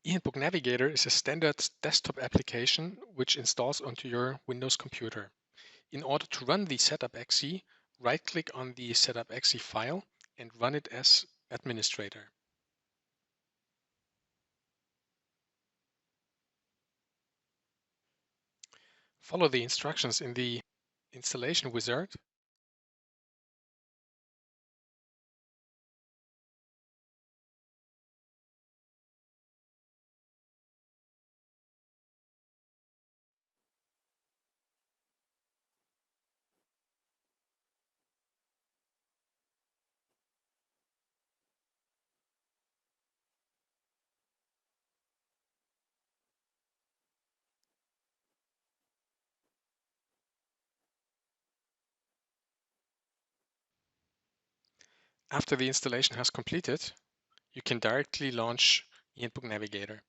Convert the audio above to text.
eHandbook Navigator is a standard desktop application which installs onto your Windows computer. In order to run the setup.exe, right-click on the setup.exe file and run it as administrator. Follow the instructions in the installation wizard. After the installation has completed, you can directly launch eHandbook Navigator.